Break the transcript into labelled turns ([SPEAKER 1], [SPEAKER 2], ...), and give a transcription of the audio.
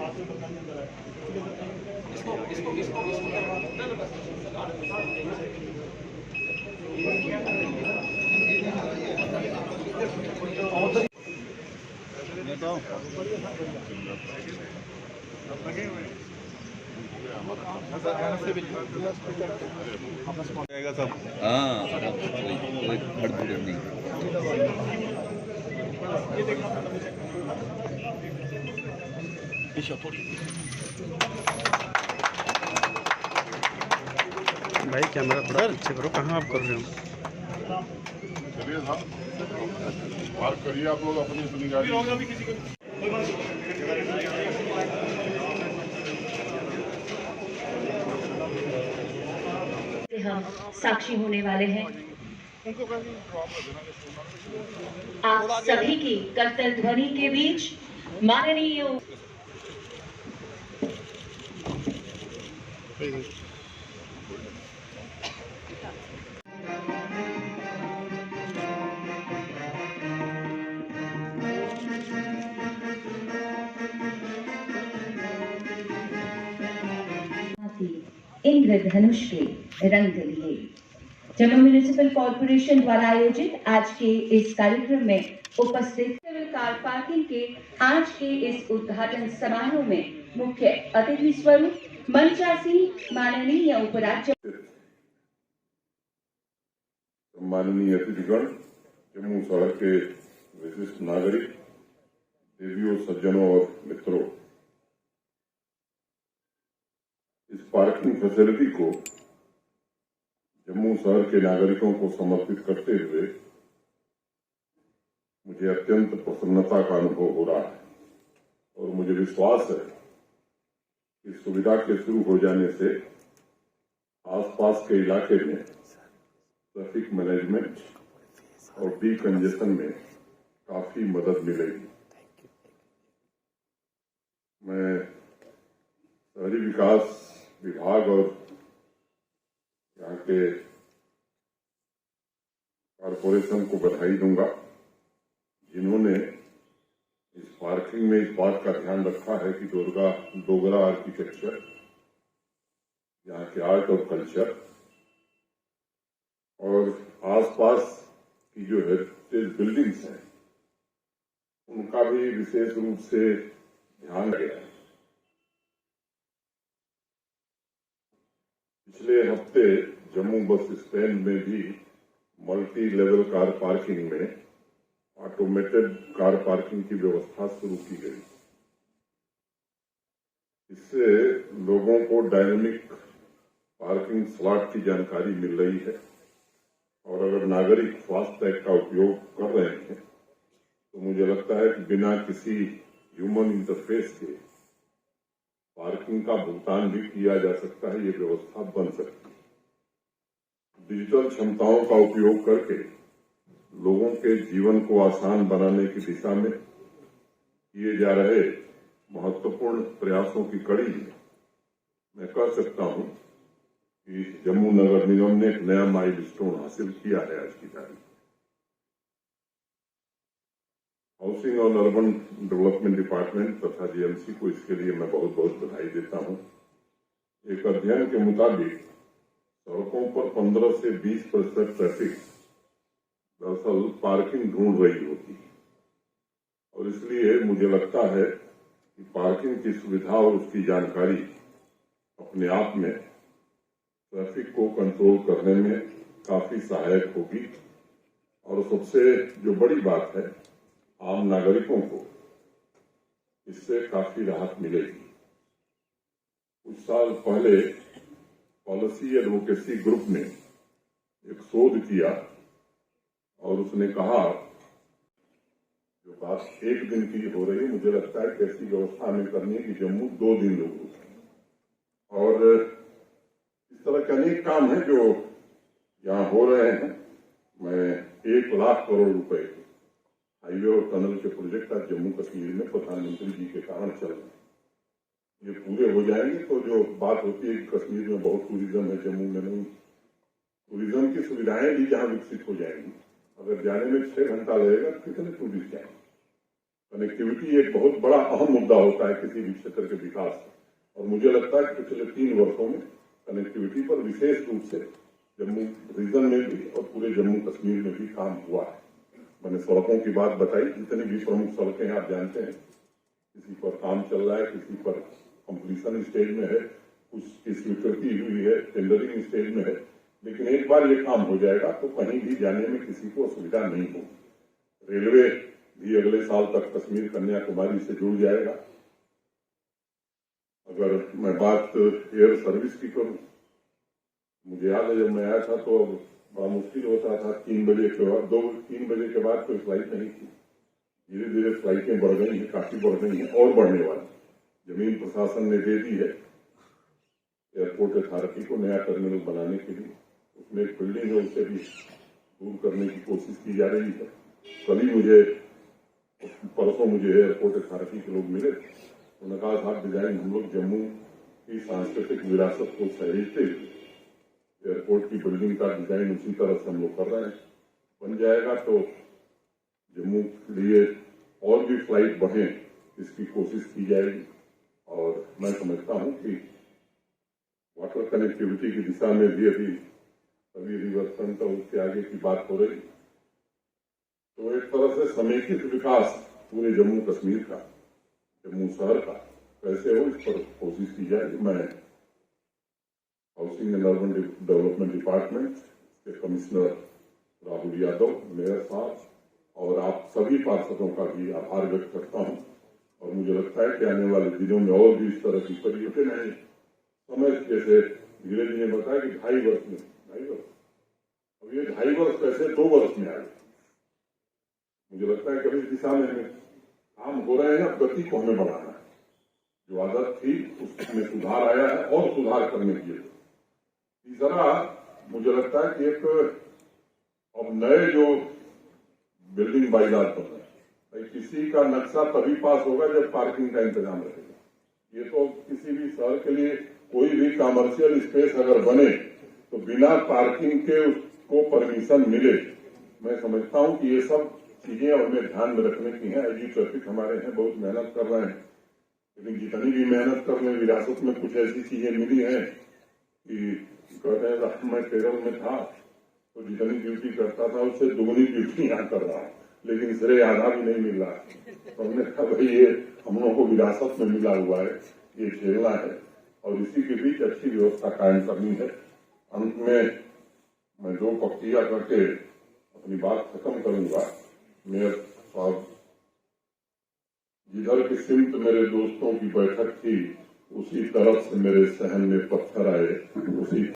[SPEAKER 1] सब हाँ कोई हड़बड़ी नहीं।
[SPEAKER 2] भाई कैमरा थोड़ा पीछे करो, कहाँ आप कर रहे हो?
[SPEAKER 3] चलिए साहब पार्क करिए आप लोग अपनी अपनी गाड़ी।
[SPEAKER 4] हम साक्षी होने वाले हैं। आप सभी की करतल ध्वनि के बीच माननीय इंद्रधनुष के रंग लिए जम्मू म्युनिसिपल कॉर्पोरेशन द्वारा आयोजित आज के इस कार्यक्रम में उपस्थित कार पार्किंग के आज के इस उद्घाटन समारोह में मुख्य अतिथि स्वरूप मंचासीन माननीय उपराज्य
[SPEAKER 3] माननीय अतिथिगण, जम्मू शहर के विशिष्ट नागरिक, देवियों, सज्जनों और मित्रों, इस पार्किंग फैसिलिटी को जम्मू शहर के नागरिकों को समर्पित करते हुए मुझे अत्यंत प्रसन्नता का अनुभव हो रहा है और मुझे विश्वास है कि सुविधा के शुरू हो जाने से आसपास के इलाके में ट्रैफिक मैनेजमेंट और डीकंजेशन में काफी मदद मिलेगी। मैं शहरी विकास विभाग और यहाँ के कॉरपोरेशन को बधाई दूंगा, जिन्होंने इस पार्किंग में इस बात का ध्यान रखा है कि डोगरा आर्किटेक्चर, यहाँ के आर्ट और कल्चर और आसपास की जो हेरिटेज बिल्डिंग्स हैं उनका भी विशेष रूप से ध्यान गया है। पिछले हफ्ते जम्मू बस स्टैंड में भी मल्टी लेवल कार पार्किंग में ऑटोमेटेड कार पार्किंग की व्यवस्था शुरू की गई। इससे लोगों को डायनेमिक पार्किंग स्लॉट की जानकारी मिल रही है और अगर नागरिक फास्टैग का उपयोग कर रहे हैं तो मुझे लगता है कि बिना किसी ह्यूमन इंटरफेस के पार्किंग का भुगतान भी किया जा सकता है। ये व्यवस्था बन सकती है। डिजिटल क्षमताओं का उपयोग करके लोगों के जीवन को आसान बनाने की दिशा में किए जा रहे महत्वपूर्ण प्रयासों की कड़ी में मैं कह सकता हूं कि जम्मू नगर निगम ने एक नया माइलस्टोन हासिल किया है आज की तारीख। हाउसिंग और अर्बन डेवलपमेंट डिपार्टमेंट तथा जीएमसी को इसके लिए मैं बहुत बहुत बधाई देता हूं। एक अध्ययन के मुताबिक सड़कों पर 15 से 20% ट्रैफिक दरअसल पार्किंग ढूंढ रही होती है और इसलिए मुझे लगता है कि पार्किंग की सुविधा और उसकी जानकारी अपने आप में ट्रैफिक को कंट्रोल करने में काफी सहायक होगी और सबसे जो बड़ी बात है, आम नागरिकों को इससे काफी राहत मिलेगी। कुछ साल पहले पॉलिसी एडवोकेसी ग्रुप ने एक शोध किया और उसने कहा, जो बात एक दिन की हो रही है, मुझे लगता है कि ऐसी व्यवस्था हमें करनी है कि जम्मू 2 दिन लोग रुकें और इस तरह के अनेक काम हैं जो यहाँ हो रहे हैं। मैं 1 लाख करोड़ रुपए के हाईवे और टनल के प्रोजेक्ट आज जम्मू कश्मीर में प्रधानमंत्री जी के कारण चल रहे हैं। ये पूरे हो जाएंगे तो जो बात होती है कि कश्मीर में बहुत टूरिज्म है, जम्मू में नहीं, टूरिज्म की सुविधाएं भी जहां विकसित हो जाएंगी। अगर जाने में 6 घंटा लगेगा कितने टूरिस्ट जाएंगे। कनेक्टिविटी एक बहुत बड़ा अहम मुद्दा होता है किसी भी क्षेत्र के विकास का, और मुझे लगता है कि पिछले 3 वर्षों में कनेक्टिविटी पर विशेष रूप से जम्मू रीजन में भी और पूरे जम्मू कश्मीर में भी काम हुआ है। मैंने सड़कों की बात बताई, जितनी भी प्रमुख सड़कें आप जानते हैं, किसी पर काम चल रहा है, किसी पर कंप्लीशन स्टेज में है, कुछ की स्वीकृति हुई है, टेंडरिंग स्टेज में है, लेकिन एक बार ये काम हो जाएगा तो कहीं भी जाने में किसी को असुविधा नहीं होगी। रेलवे भी अगले साल तक कश्मीर कन्याकुमारी से जुड़ जाएगा। अगर मैं बात एयर सर्विस की करूं, मुझे याद है जब मैं आया था तो अब बड़ा मुश्किल होता था, 3 बजे के बाद 3 बजे के बाद कोई फ्लाइट नहीं थी। धीरे धीरे फ्लाइटें बढ़ गई हैं, काफी बढ़ गई हैं और बढ़ने वाली। जमीन प्रशासन ने दे दी है एयरपोर्ट अथॉरिटी को नया टर्मिनल बनाने के लिए। उसमें एक बिल्डिंग है, उसे भी दूर करने की कोशिश की जा रही है। कल परसों मुझे एयरपोर्ट अथॉरिटी के लोग मिले, उन्होंने कहा साहब डिजाइन हम लोग जम्मू की सांस्कृतिक विरासत को सहेजते हुए एयरपोर्ट की बिल्डिंग का डिजाइन उसी तरह से हम लोग कर रहे हैं। बन जाएगा तो जम्मू के लिए और भी फ्लाइट बढ़े, इसकी कोशिश की जाएगी। और मैं समझता हूं कि वाटर कनेक्टिविटी की दिशा में भी अभी रिवर्सफ्रंट और उसके आगे की बात हो रही, तो एक तरह से समेकित विकास पूरे जम्मू कश्मीर का, जम्मू शहर का कैसे हो, इस पर कोशिश की जाएगी। मैं housing and urban development department के कमिश्नर राहुल यादव, मेयर साहब और आप सभी पार्षदों का भी आभार व्यक्त करता हूं। और मुझे लगता है कि आने वाले दिनों में और भी इस तरह की परियोजनाएं समय, जैसे धीरे धीरे बताया कि 2.5 वर्ष में, 2.5 वर्ष, अब ये 2.5 वर्ष कैसे 2 वर्ष में आए। मुझे लगता है कि इस दिशा में काम हो रहे हैं, गति को हमें बढ़ाना है। जो आदत थी उसमें सुधार आया है और सुधार करने की है। तीसरा, मुझे लगता है कि एक अब नए जो बिल्डिंग बाइलाज बन रहे हैं, किसी का नक्शा तभी पास होगा जब पार्किंग का इंतजाम रहेगा। ये तो किसी भी शहर के लिए कोई भी कमर्शियल स्पेस अगर बने तो बिना पार्किंग के उसको परमिशन मिले। मैं समझता हूं कि ये सब चीजें हमें ध्यान में रखने की हैं। आईजी ट्रैफिक हमारे हैं, बहुत मेहनत कर रहे हैं, लेकिन जितनी भी मेहनत कर रहे हैं, विरासत में कुछ ऐसी चीजें मिली हैं कि कहते हैं मैं केरल में था तो जितनी ड्यूटी करता था उससे दुगनी ड्यूटी यहाँ कर रहा है, लेकिन श्रेय आधा भी नहीं मिल रहा। तो हमने कहा भाई ये हम लोगों को विरासत में मिला हुआ है, ये खेलना है और इसी के बीच अच्छी व्यवस्था कायम करनी है। अंत में मैं 2 पक्तियां करके अपनी बात खत्म करूंगा। मेयर साहब, जिधर की सिमत मेरे दोस्तों की बैठक थी उसी तरफ से मेरे सहन में पत्थर आए, उसी